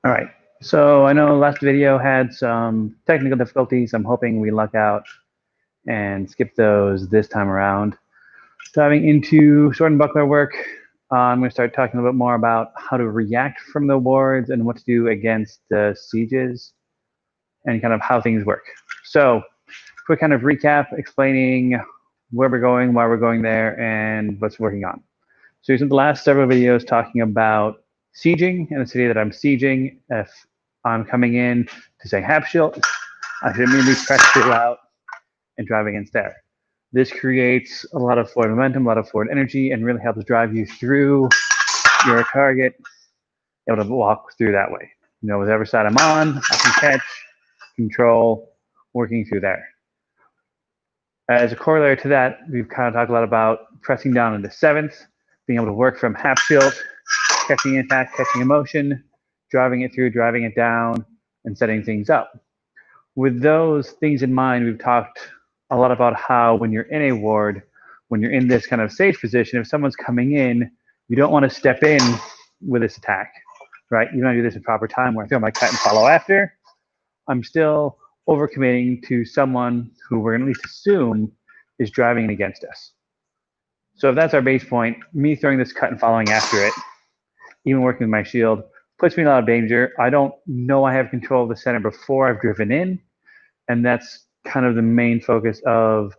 All right. So I know last video had some technical difficulties. I'm hoping we luck out and skip those this time around. Diving into sword and buckler work, I'm going to start talking a little bit more about how to react from the wards and what to do against sieges and kind of how things work. So quick kind of recap explaining where we're going, why we're going there, and what's working on. So we spent the last several videos talking about sieging in the city that I'm sieging. If I'm coming in to say Habschild, I should immediately press through out and drive against there. This creates a lot of forward momentum, a lot of forward energy, and really helps drive you through your target, able to walk through that way. You know, whatever side I'm on, I can catch, control, working through there. As a corollary to that, we've kind of talked a lot about pressing down into 7th, being able to work from Habschild, catching an attack, catching a motion, driving it through, driving it down, and setting things up. With those things in mind, we've talked a lot about how when you're in a ward, when you're in this kind of safe position, if someone's coming in, you don't want to step in with this attack, right? You want to do this at proper time where I throw my cut and follow after. I'm still overcommitting to someone who we're going to at least assume is driving against us. So if that's our base point, me throwing this cut and following after it, even working with my shield, puts me in a lot of danger. I don't know I have control of the center before I've driven in, and that's kind of the main focus of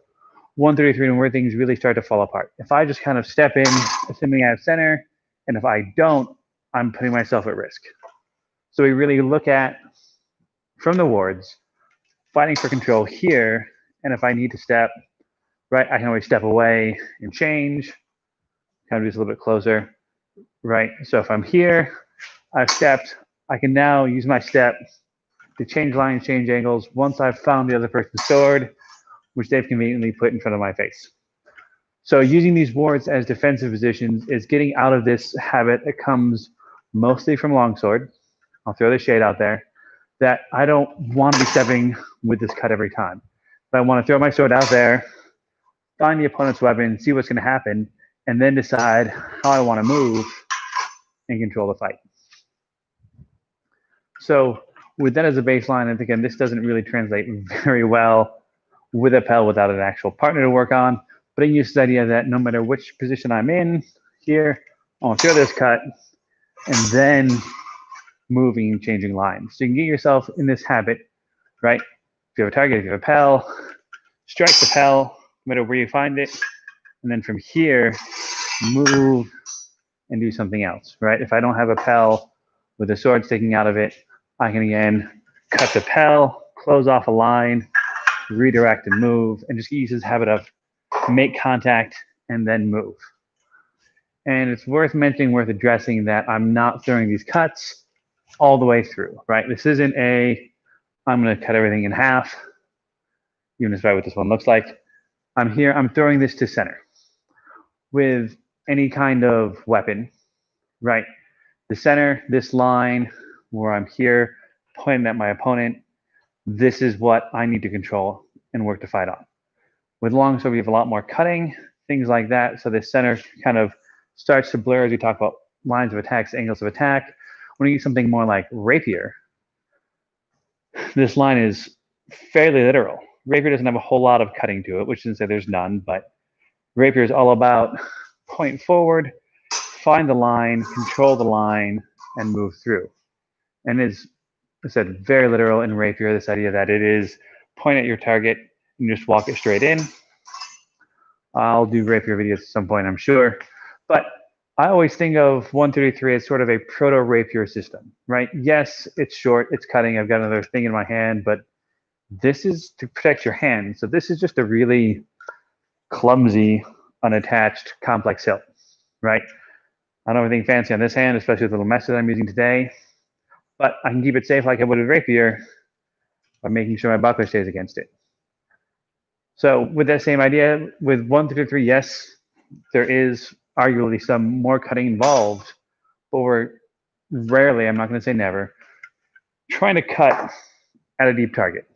133 and where things really start to fall apart. If I just kind of step in, assuming I have center, and if I don't, I'm putting myself at risk. So we really look at, from the wards, fighting for control here, and if I need to step, right, I can always step away and change, kind of just a little bit closer, right? So if I'm here, I've stepped, I can now use my step to change lines, change angles, once I've found the other person's sword, which they've conveniently put in front of my face. So using these wards as defensive positions is getting out of this habit that comes mostly from longsword. I'll throw the shade out there, that I don't want to be stepping with this cut every time. But I want to throw my sword out there, find the opponent's weapon, see what's going to happen, and then decide how I want to move and control the fight. So with that as a baseline, and again, this doesn't really translate very well with Appel without an actual partner to work on, but I use this idea that no matter which position I'm in here, I'll throw this cut and then moving and changing lines. So you can get yourself in this habit, right? If you have a target, if you have a Appel, strike the Appel, no matter where you find it, and then from here, move and do something else, right? If I don't have a Appel with a sword sticking out of it, I can again cut the Appel, close off a line, redirect and move, and just use this habit of make contact and then move. And it's worth mentioning, worth addressing that I'm not throwing these cuts all the way through, right? This isn't a, I'm going to cut everything in half, even despite what this one looks like. I'm here, I'm throwing this to center. With any kind of weapon, right? The center, this line, where I'm here, pointing at my opponent, this is what I need to control and work to fight on. With longsword, we have a lot more cutting, things like that. So the center kind of starts to blur as we talk about lines of attacks, angles of attack. When you use something more like rapier, this line is fairly literal. Rapier doesn't have a whole lot of cutting to it, which isn't to say there's none, but rapier is all about point forward, find the line, control the line, and move through. And it's, I said, very literal in rapier, this idea that it is point at your target and just walk it straight in. I'll do rapier videos at some point, I'm sure. But I always think of 133 as sort of a proto-rapier system, right? Yes, it's short, it's cutting, I've got another thing in my hand, but this is to protect your hand. So this is just a really clumsy, unattached, complex hilt, right? I don't have anything fancy on this hand, especially with the little mesh that I'm using today, but I can keep it safe like I would with rapier by making sure my buckler stays against it. So with that same idea, with 133, yes, there is arguably some more cutting involved, but we're rarely, I'm not going to say never, trying to cut at a deep target,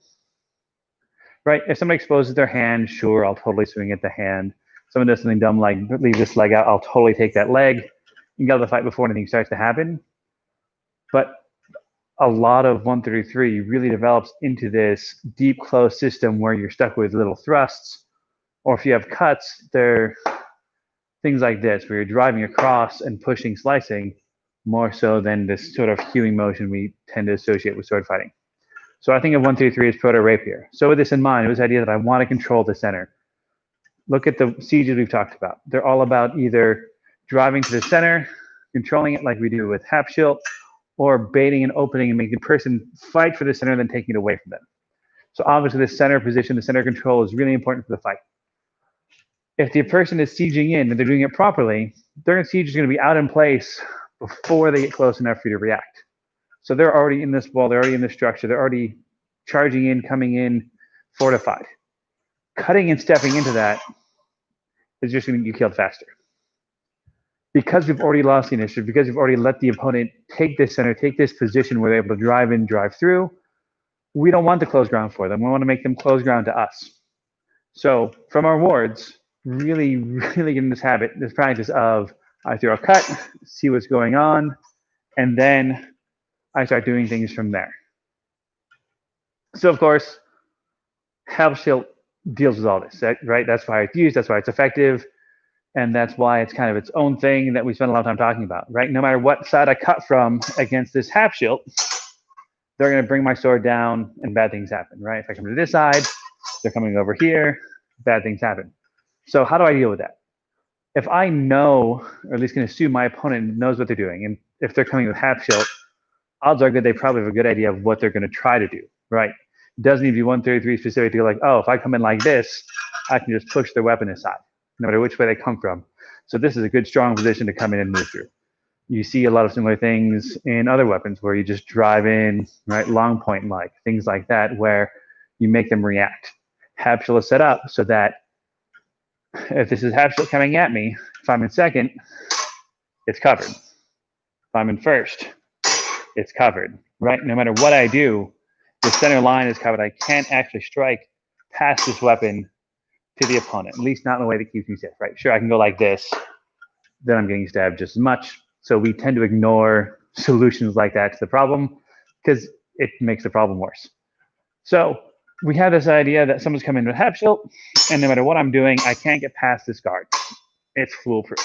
right? If somebody exposes their hand, sure, I'll totally swing at the hand. Someone does something dumb like leave this leg out, I'll totally take that leg and get out of the fight before anything starts to happen. But a lot of 133 really develops into this deep closed system where you're stuck with little thrusts, or if you have cuts, they're things like this, where you're driving across and pushing, slicing, more so than this sort of hewing motion we tend to associate with sword fighting. So I think of 133 as proto-rapier. So with this in mind, it was the idea that I want to control the center. Look at the sieges we've talked about. They're all about either driving to the center, controlling it like we do with Hapschild, or baiting and opening and making the person fight for the center and then taking it away from them. So obviously the center position, the center control is really important for the fight. If the person is sieging in and they're doing it properly, their siege is going to be out in place before they get close enough for you to react. So they're already in this wall, they're already in this structure, they're already charging in, coming in, fortified. Cutting and stepping into that is just going to get you killed faster. Because we've already lost the initiative, because we've already let the opponent take this center, take this position where they're able to drive in, drive through, we don't want to close ground for them. We want to make them close ground to us. So from our wards, really get in this habit, this practice of I throw a cut, see what's going on, and then I start doing things from there. So of course, Hapschild deals with all this, right? That's why it's used, that's why it's effective, and that's why it's kind of its own thing that we spend a lot of time talking about, right? No matter what side I cut from against this Hapschild, they're going to bring my sword down and bad things happen, right? If I come to this side, they're coming over here, bad things happen. So how do I deal with that? If I know, or at least can assume my opponent knows what they're doing, and if they're coming with Hapschild, odds are good they probably have a good idea of what they're going to try to do, right? It doesn't need to be 133 specific to go like, oh, if I come in like this, I can just push their weapon aside, no matter which way they come from. So this is a good, strong position to come in and move through. You see a lot of similar things in other weapons where you just drive in, right, long point like, things like that, where you make them react. Hapschild is set up so that if this is Hapschild coming at me, if I'm in second, it's covered. If I'm in first, it's covered, right? No matter what I do, the center line is covered. I can't actually strike past this weapon to the opponent, at least not in a way that keeps me safe, right? Sure, I can go like this, then I'm getting stabbed just as much. So we tend to ignore solutions like that to the problem because it makes the problem worse. So we have this idea that someone's coming with Hapschild, and no matter what I'm doing, I can't get past this guard. It's foolproof.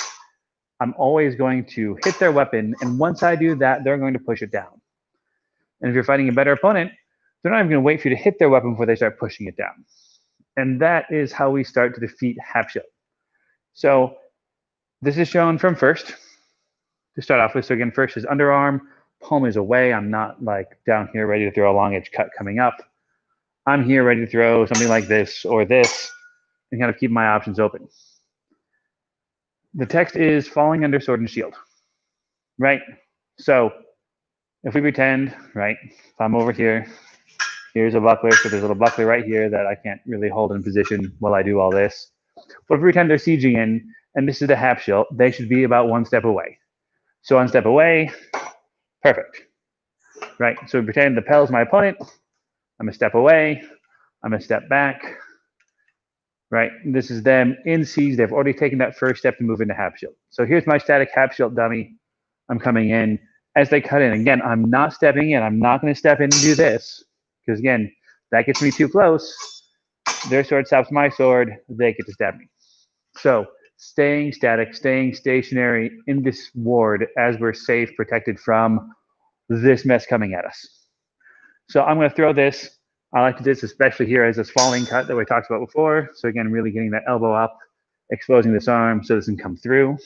I'm always going to hit their weapon, and once I do that, they're going to push it down. And if you're fighting a better opponent, they're not even going to wait for you to hit their weapon before they start pushing it down. And that is how we start to defeat Hapschild. So this is shown from first to start off with. So again, first is underarm, palm is away. I'm not like down here ready to throw a long edge cut coming up. I'm here ready to throw something like this or this and kind of keep my options open. The text is falling under sword and shield, right? So if we pretend, right, if I'm over here, here's a buckler, so there's a little buckler right here that I can't really hold in position while I do all this. But if we pretend they're sieging in, and this is the Hapschild, they should be about one step away. So one step away, perfect, right? So we pretend the Pell's my opponent, I'm a step away, I'm a step back, right? This is them in siege, they've already taken that first step to move into Hapschild. So here's my static Hapschild dummy, I'm coming in. As they cut in, again, I'm not stepping in, I'm not gonna step in and do this, because again, that gets me too close, their sword stops my sword, they get to stab me. So staying static, staying stationary in this ward as we're safe, protected from this mess coming at us. So I'm going to throw this. I like to do this, especially here as this falling cut that we talked about before. So again, really getting that elbow up, exposing this arm so this can come through.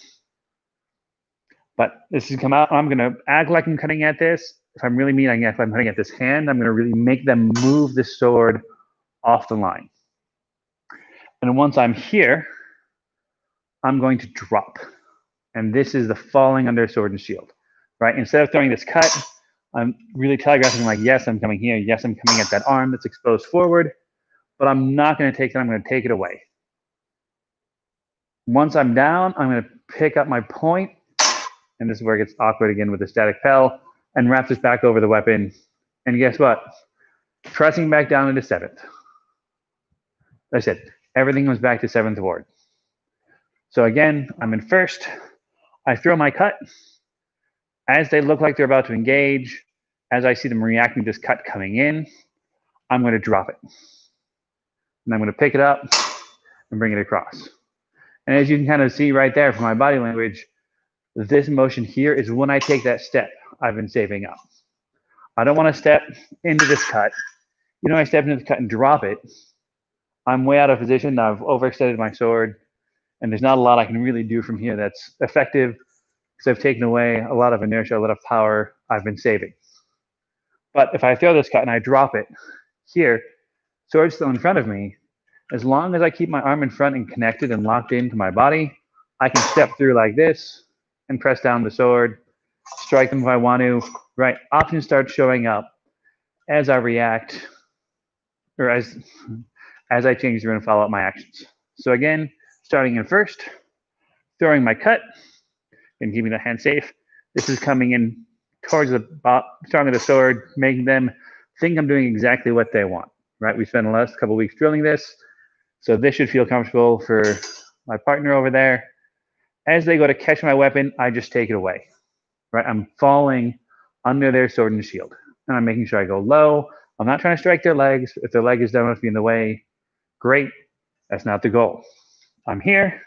But this can come out. I'm going to act like I'm cutting at this. If I'm really mean, if I'm cutting at this hand, I'm going to really make them move the sword off the line. And once I'm here, I'm going to drop. And this is the falling under sword and shield, right? Instead of throwing this cut, I'm really telegraphing like, yes, I'm coming here. Yes, I'm coming at that arm that's exposed forward, but I'm not going to take it. I'm going to take it away. Once I'm down, I'm going to pick up my point, and this is where it gets awkward again with the static Pell, and wrap this back over the weapon. And guess what? Pressing back down into 7th. Like I said, everything goes back to 7th ward. So again, I'm in first. I throw my cut. As they look like they're about to engage, As I see them reacting to this cut coming in, I'm going to drop it. And I'm going to pick it up and bring it across. And as you can kind of see right there from my body language, this motion here is when I take that step I've been saving up. I don't want to step into this cut. You know, I step into the cut and drop it. I'm way out of position. I've overextended my sword, and there's not a lot I can really do from here that's effective because I've taken away a lot of inertia, a lot of power I've been saving. But if I throw this cut and I drop it here, sword's still in front of me. As long as I keep my arm in front and connected and locked into my body, I can step through like this and press down the sword, strike them if I want to. Right, options start showing up as I react, or as I change through and follow up my actions. So again, starting in first, throwing my cut and keeping the hand safe. This is coming in towards the strong of the sword, making them think I'm doing exactly what they want. Right, we spent the last couple of weeks drilling this, so this should feel comfortable for my partner over there. As they go to catch my weapon, I just take it away. Right, I'm falling under their sword and shield, and I'm making sure I go low. I'm not trying to strike their legs. If their leg is dumb enough to be in the way, great. That's not the goal. I'm here.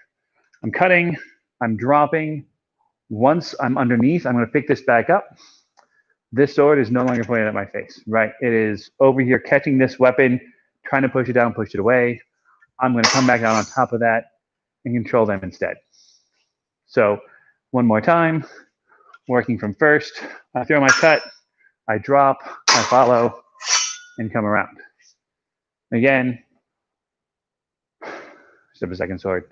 I'm cutting. I'm dropping. Once I'm underneath, I'm going to pick this back up. This sword is no longer pointed at my face, right? It is over here catching this weapon, trying to push it down, push it away. I'm going to come back down on top of that and control them instead. So one more time, working from first. I throw my cut, I drop, I follow, and come around. Again, step a second sword.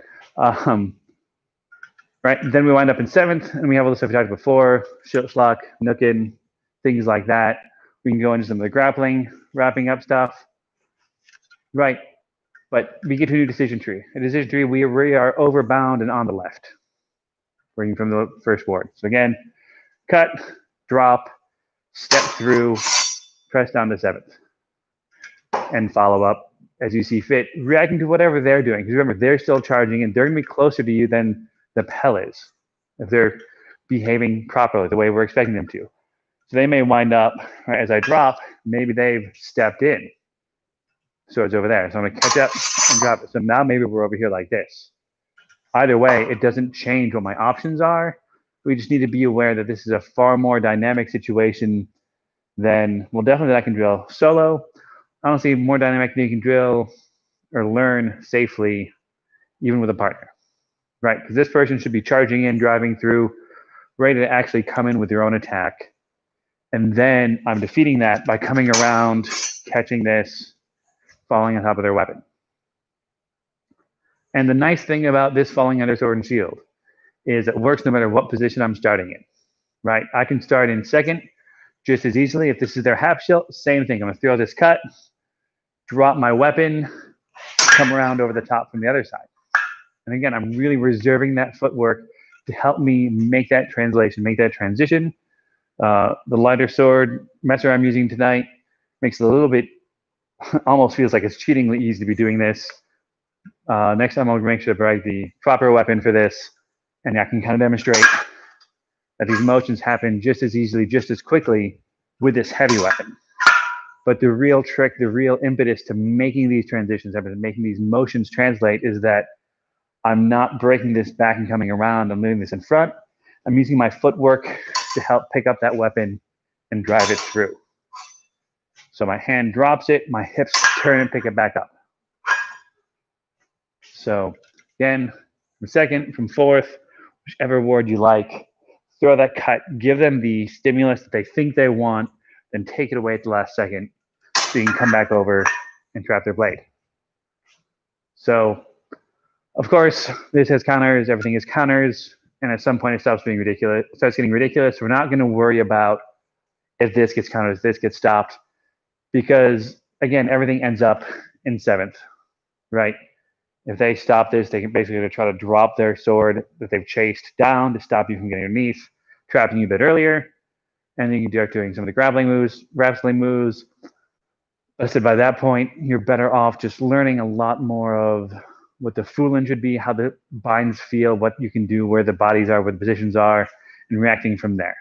Right, then we wind up in seventh, and we have all the stuff we talked before, Schildschlag, Nookin, things like that. We can go into some of the grappling, wrapping up stuff. Right, but we get to a new decision tree. A decision tree, we are overbound and on the left, working from the first ward. So again, cut, drop, step through, press down to seventh, and follow up as you see fit, reacting to whatever they're doing. Because remember, they're still charging, and they're going to be closer to you than the Pel is if they're behaving properly the way we're expecting them to. So they may wind up, right, as I drop, maybe they've stepped in. Sword's over there. So I'm going to catch up and drop it. So now maybe we're over here like this. Either way, it doesn't change what my options are. We just need to be aware that this is a far more dynamic situation than, well, definitely that I can drill solo. I don't see more dynamic than you can drill or learn safely, even with a partner, right? Because this person should be charging in, driving through, ready to actually come in with their own attack. And then I'm defeating that by coming around, catching this, falling on top of their weapon. And the nice thing about this falling under sword and shield is it works no matter what position I'm starting in, right? I can start in second just as easily. If this is their half shield, same thing. I'm going to throw this cut, drop my weapon, come around over the top from the other side. And again, I'm really reserving that footwork to help me make that translation, make that transition. The lighter sword Messer I'm using tonight makes it a little bit, almost feels like it's cheatingly easy to be doing this. Next time I'll make sure to bring the proper weapon for this, and I can kind of demonstrate that these motions happen just as easily, just as quickly with this heavy weapon. But the real trick, the real impetus to making these transitions happen, making these motions translate, is that I'm not breaking this back and coming around. I'm moving this in front. I'm using my footwork to help pick up that weapon and drive it through. So my hand drops it, my hips turn and pick it back up. So again, from second, from fourth, whichever ward you like, throw that cut, give them the stimulus that they think they want, then take it away at the last second so you can come back over and trap their blade. So, of course, this has counters, everything is counters, and at some point it stops being ridiculous, it starts getting ridiculous. We're not going to worry about if this gets countered, if this gets stopped, because, again, everything ends up in seventh, right? If they stop this, they can basically try to drop their sword that they've chased down to stop you from getting underneath, trapping you a bit earlier, and then you can start doing some of the grappling moves, wrestling moves. I said by that point, you're better off just learning a lot more of what the Fulan should be, how the binds feel, what you can do, where the bodies are, where the positions are, and reacting from there,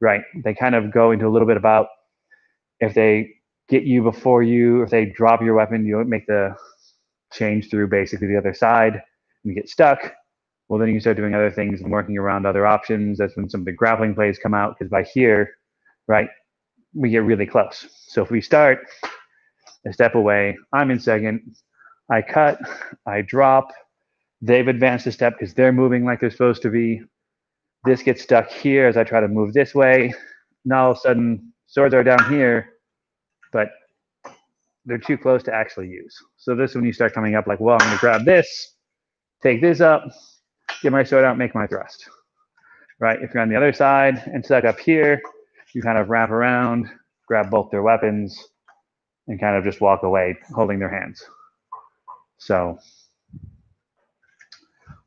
right? They kind of go into a little bit about If they get you before you, if they drop your weapon, you make the change through basically the other side, and you get stuck. Well, then you can start doing other things and working around other options. That's when some of the grappling plays come out, because by here, right, we get really close. So if we start a step away, I'm in second, I cut, I drop, they've advanced a step because they're moving like they're supposed to be. This gets stuck here as I try to move this way. Now all of a sudden, swords are down here, but they're too close to actually use. So this is when you start coming up like, well, I'm going to grab this, take this up, get my sword out, make my thrust. Right? If you're on the other side and stuck up here, you kind of wrap around, grab both their weapons, and kind of just walk away holding their hands. So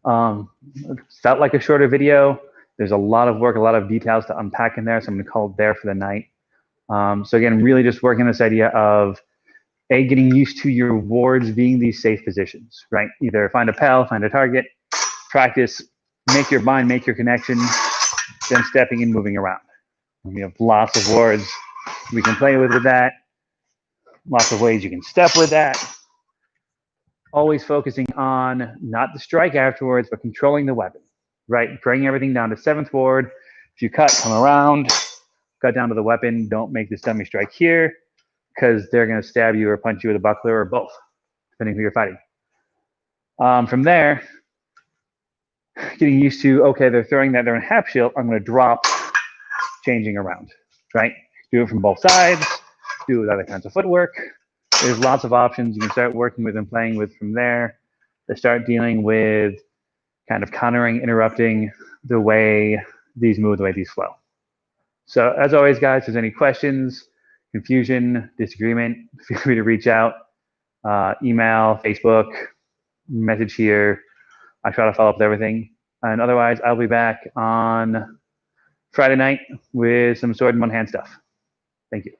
it felt like a shorter video. There's a lot of work, a lot of details to unpack in there, so I'm going to call it there for the night. So again, really just working this idea of getting used to your wards being these safe positions, right? Either find a pal, find a target, practice, make your bind, make your connection, then stepping and moving around. And we have lots of wards we can play with that. Lots of ways you can step with that. Always focusing on not the strike afterwards, but controlling the weapon, right? Bringing everything down to 7th ward. If you cut, come around, cut down to the weapon. Don't make this dummy strike here, because they're going to stab you or punch you with a buckler or both, depending who you're fighting. From there, getting used to, okay, they're throwing that, they're in half shield, I'm going to drop, changing around, right? Do it from both sides, do it with other kinds of footwork. There's lots of options you can start working with and playing with from there to start dealing with kind of countering, interrupting the way these move, the way these flow. So as always, guys, if there's any questions, confusion, disagreement, feel free to reach out, email, Facebook, message here. I try to follow up with everything. And otherwise, I'll be back on Friday night with some sword and one-hand stuff. Thank you.